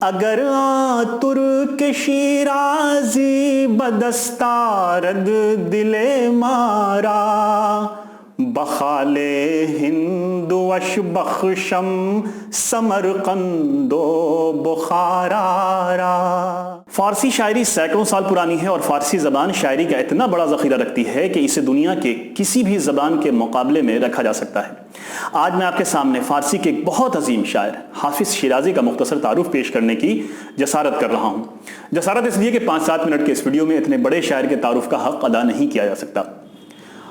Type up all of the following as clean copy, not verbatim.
اگر ترک شیرازی بدستارد دل مارا، بخال ہند وش بخشم سمرقند و بخارا۔ فارسی شاعری سینکڑوں سال پرانی ہے اور فارسی زبان شاعری کا اتنا بڑا ذخیرہ رکھتی ہے کہ اسے دنیا کے کسی بھی زبان کے مقابلے میں رکھا جا سکتا ہے۔ آج میں آپ کے سامنے فارسی کے ایک بہت عظیم شاعر حافظ شیرازی کا مختصر تعارف پیش کرنے کی جسارت کر رہا ہوں۔ جسارت اس لیے کہ 5-7 منٹ کے اس ویڈیو میں اتنے بڑے شاعر کے تعارف کا حق ادا نہیں کیا جا سکتا۔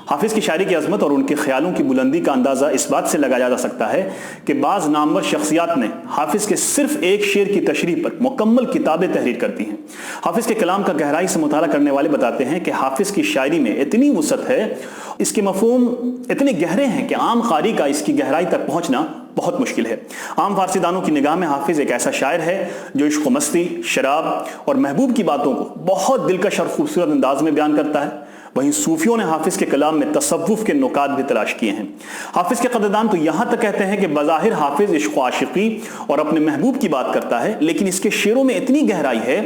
حافظ کی شاعری کی عظمت اور ان کے خیالوں کی بلندی کا اندازہ اس بات سے لگایا جا سکتا ہے کہ بعض نامور شخصیات نے حافظ کے صرف ایک شعر کی تشریح پر مکمل کتابیں تحریر کرتی ہیں۔ حافظ کے کلام کا گہرائی سے مطالعہ کرنے والے بتاتے ہیں کہ حافظ کی شاعری میں اتنی وسعت ہے، اس کے مفہوم اتنے گہرے ہیں کہ عام قاری کا اس کی گہرائی تک پہنچنا بہت مشکل ہے۔ عام فارسی دانوں کی نگاہ میں حافظ ایک ایسا شاعر ہے جو عشق و مستی، شراب اور محبوب کی باتوں کو بہت دلکش اور خوبصورت انداز میں بیان کرتا ہے۔ وہیں صوفیوں نے حافظ کے کلام میں تصوف کے نکات بھی تلاش کیے ہیں۔ حافظ کے قدردان تو یہاں تک کہتے ہیں کہ بظاہر حافظ عشق و عاشقی اور اپنے محبوب کی بات کرتا ہے، لیکن اس کے شعروں میں اتنی گہرائی ہے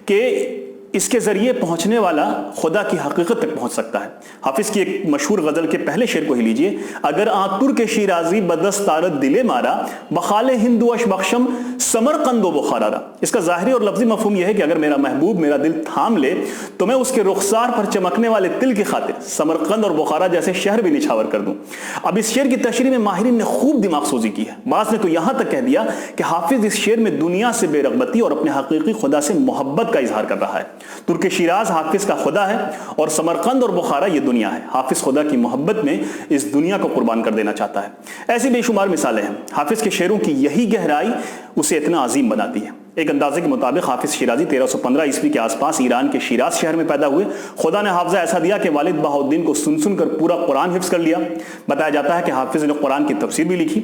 کہ اس کے ذریعے پہنچنے والا خدا کی حقیقت تک پہنچ سکتا ہے۔ حافظ کی ایک مشہور غزل کے پہلے شعر کو ہی لیجئے، اگر ترک شیرازی بدستارد دل مارا، بخال ہند وش بخشم سمرقند و بخارا۔ اس کا ظاہری اور لفظی مفہوم یہ ہے کہ اگر میرا محبوب میرا دل تھام لے تو میں اس کے رخسار پر چمکنے والے تل کی خاطر سمرقند اور بخارا جیسے شہر بھی نچھاور کر دوں۔ اب اس شعر کی تشریح میں ماہرین نے خوب دماغ سوزی کی ہے۔ بعض نے تو یہاں تک کہہ دیا کہ حافظ اس شعر میں دنیا سے بے رغبتی اور اپنے حقیقی خدا سے محبت کا اظہار کر رہا ہے۔ ترک شیراز حافظ کا خدا ہے اور سمرقند اور بخارا یہ دنیا ہے۔ حافظ خدا کی محبت میں اس دنیا کو قربان کر دینا چاہتا ہے۔ ایسی بے شمار مثالیں ہیں۔ حافظ کے شعروں کی یہی گہرائی اسے اتنا عظیم بناتی ہے۔ ایک اندازے کے مطابق حافظ شیرازی 1315 عیسوی کے آس پاس ایران کے شیراز شہر میں پیدا ہوئے۔ خدا نے حافظہ ایسا دیا کہ والد بہاؤالدین کو سن کر پورا قرآن حفظ کر لیا۔ بتایا جاتا ہے کہ حافظ نے قرآن کی تفسیر بھی لکھی۔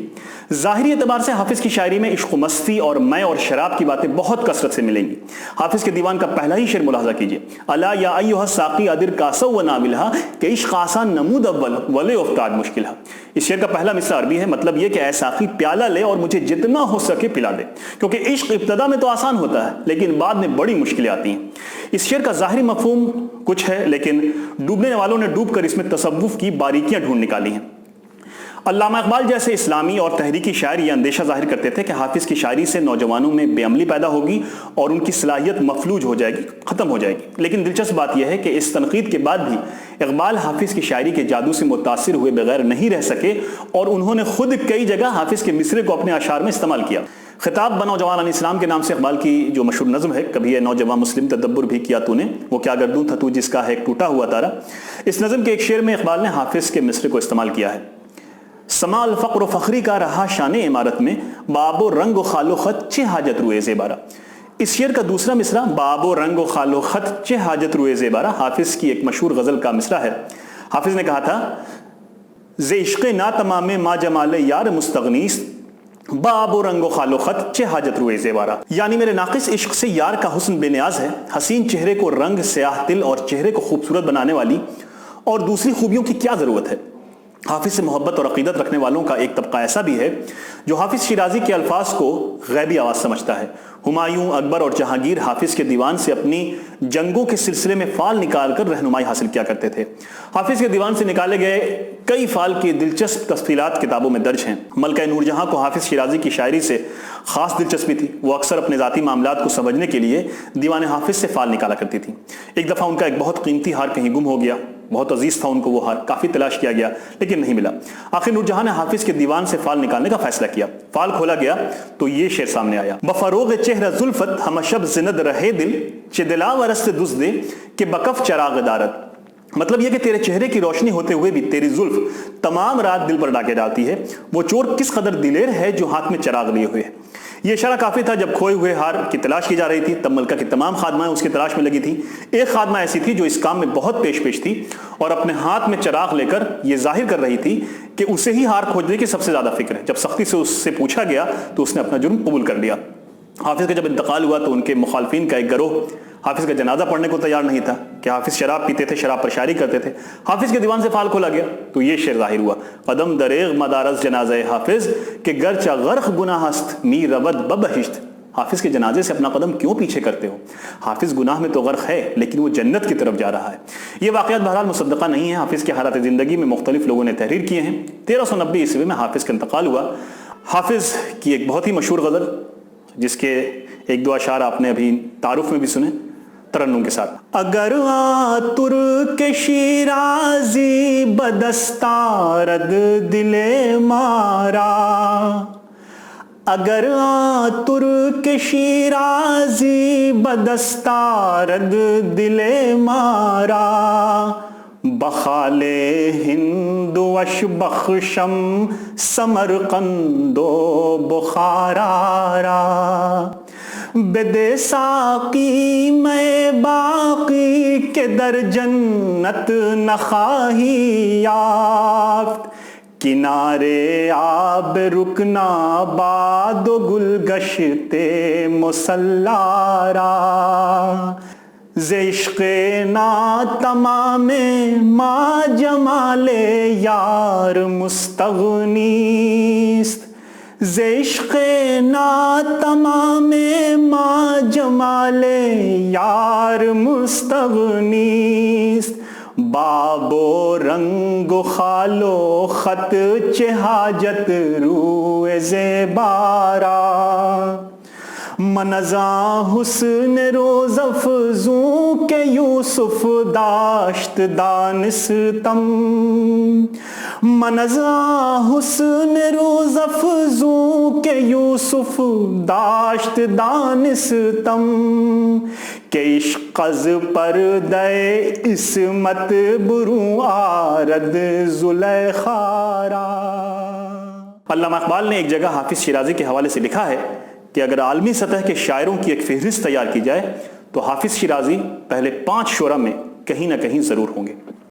ظاہری اعتبار سے حافظ کی شاعری میں عشق و مستی اور میں اور شراب کی باتیں بہت کثرت سے ملیں گی۔ حافظ کے دیوان کا پہلا ہی شعر ملاحظہ کیجیے، الا یا ایھا الساقی ادر کاسا و ناولھا کہ عشق آسان نمود اول ولے افتاد مشکلہ۔ اس شعر کا پہلا مصرع عربی ہے، مطلب یہ کہ اے ساقی پیالہ لے اور مجھے جتنا ہو سکے پلا دے، کیونکہ عشق ابتدا میں تو آسان ہوتا ہے لیکن بعد میں بڑی مشکلیں آتی ہیں۔ اس شعر کا ظاہری مفہوم کچھ ہے، لیکن ڈوبنے والوں نے ڈوب کر اس میں تصوف کی باریکیاں ڈھونڈ نکالی ہیں۔ علامہ اقبال جیسے اسلامی اور تحریکی شاعر یہ اندیشہ ظاہر کرتے تھے کہ حافظ کی شاعری سے نوجوانوں میں بے عملی پیدا ہوگی اور ان کی صلاحیت مفلوج ہو جائے گی، ختم ہو جائے گی۔ لیکن دلچسپ بات یہ ہے کہ اس تنقید کے بعد بھی اقبال حافظ کی شاعری کے جادو سے متاثر ہوئے بغیر نہیں رہ سکے اور انہوں نے خود کئی جگہ حافظ کے مصرے کو اپنے اشعار میں استعمال کیا۔ خطاب بنوجوان عن اسلام کے نام سے اقبال کی جو مشہور نظم ہے، کبھی اے نوجوان مسلم تدبر بھی کیا تو نے، وہ کیا گردوں تھا تو جس کا ہے ایک ٹوٹا ہوا تارا۔ اس نظم کے ایک شعر میں اقبال نے حافظ کے مصرے کو استعمال کیا ہے، سما الفقر و فخری کا رہا شان عمارت میں، باب و رنگ و خال و خط چہ حاجت روئے زیبارہ۔ اس شعر کا دوسرا مصرع باب و رنگ و خال و خط چہ حاجت روئے زیبارہ حافظ کی ایک مشہور غزل کا مصرع ہے۔ حافظ نے کہا تھا، ز عشق نا تمام ما جمال یار مستغنیس، باب و رنگ و خال و خط چہ حاجت روئے زیبارہ۔ یعنی میرے ناقص عشق سے یار کا حسن بے نیاز ہے، حسین چہرے کو رنگ، سیاہ دل اور چہرے کو خوبصورت بنانے والی اور دوسری خوبیوں کی کیا ضرورت ہے۔ حافظ سے محبت اور عقیدت رکھنے والوں کا ایک طبقہ ایسا بھی ہے جو حافظ شیرازی کے الفاظ کو غیبی آواز سمجھتا ہے۔ ہمایوں، اکبر اور جہانگیر حافظ کے دیوان سے اپنی جنگوں کے سلسلے میں فال نکال کر رہنمائی حاصل کیا کرتے تھے۔ حافظ کے دیوان سے نکالے گئے کئی فال کی دلچسپ تفصیلات کتابوں میں درج ہیں۔ ملکہ نور جہاں کو حافظ شیرازی کی شاعری سے خاص دلچسپی تھی۔ وہ اکثر اپنے ذاتی معاملات کو سمجھنے کے لیے دیوان حافظ سے فال نکالا کرتی تھی۔ ایک دفعہ ان کا ایک بہت قیمتی ہار کہیں گم ہو گیا، بہت عزیز تھا ان کو وہ ہار، کافی تلاش کیا گیا لیکن نہیں ملا۔ آخر نور جہاں نے حافظ کے دیوان سے فال نکالنے کا فیصلہ کیا۔ فال کھولا گیا تو یہ شعر سامنے آیا، بفروغ چہرہ زلفت ہم شب زند رہے دل، چہ دلا ورست دز دے کہ بکف چراغ دارت۔ مطلب یہ کہ تیرے چہرے کی روشنی ہوتے ہوئے بھی تیری زلف تمام رات دل پر ڈاکے ڈالتی ہے۔ وہ چور کس قدر دلیر ہے جو ہاتھ میں چراغ لیے ہوئے ہے۔ یہ اشارہ کافی تھا جب کھوئے ہوئے ہار کی تلاش کی جا رہی تھی، تب ملکہ کی تمام خادمائیں اس کی تلاش میں لگی تھی۔ ایک خادمہ ایسی تھی جو اس کام میں بہت پیش تھی اور اپنے ہاتھ میں چراغ لے کر یہ ظاہر کر رہی تھی کہ اسے ہی ہار کھوجنے کی سب سے زیادہ فکر ہے۔ جب سختی سے اس سے پوچھا گیا تو اس نے اپنا جرم قبول کر لیا۔ حافظ کا جب انتقال ہوا تو ان کے مخالفین کا ایک گروہ حافظ کا جنازہ پڑھنے کو تیار نہیں تھا کہ حافظ شراب پیتے تھے، شراب پر شاعری کرتے تھے۔ حافظ کے دیوان سے فال کھولا گیا تو یہ شعر ظاہر ہوا، قدم دریغ مدارس جنازہ حافظ کہ گرچہ غرق گناہ است می رود ببہشت۔ حافظ کے جنازے سے اپنا قدم کیوں پیچھے کرتے ہو؟ حافظ گناہ میں تو غرق ہے لیکن وہ جنت کی طرف جا رہا ہے۔ یہ واقعات بہرحال مصدقہ نہیں ہیں۔ حافظ کے حالات زندگی میں مختلف لوگوں نے تحریر کیے ہیں۔ 1390 عیسوی میں حافظ کا انتقال ہوا۔ حافظ کی ایک بہت ہی مشہور غزل جس کے ایک دو اشعار آپ نے ابھی تعارف میں بھی سنے، ترنم کے ساتھ۔ اگر ترک شیرازی بدستارد دل مارا، اگر ترک شیرازی بدستارد دل مارا، بخال ہند وش بخشم سمرقند و بخارا، بدے ساقی میں باقی کے در جنت نخواہی یافت، کنارے آب رکنا باد و گلگشت مسلارا، ز عشق نا تمام ما جمال یار مستغنیست، ز عشق نا تمام ما جمال یار مستغنیست، باب و رنگ و خال و خط چه حاجت روی زیبارا، من ازاں حسن روز افزوں کہ یوسف داشت دانستم، من ازاں حسن روز افزوں کہ یوسف داشت دانستم، کہ عشق از پردہ عصمت بروں آرد زلیخا را۔ علامہ اقبال نے ایک جگہ حافظ شیرازی کے حوالے سے لکھا ہے کہ اگر عالمی سطح کے شاعروں کی ایک فہرست تیار کی جائے تو حافظ شیرازی پہلے 5 شعراء میں کہیں نہ کہیں ضرور ہوں گے۔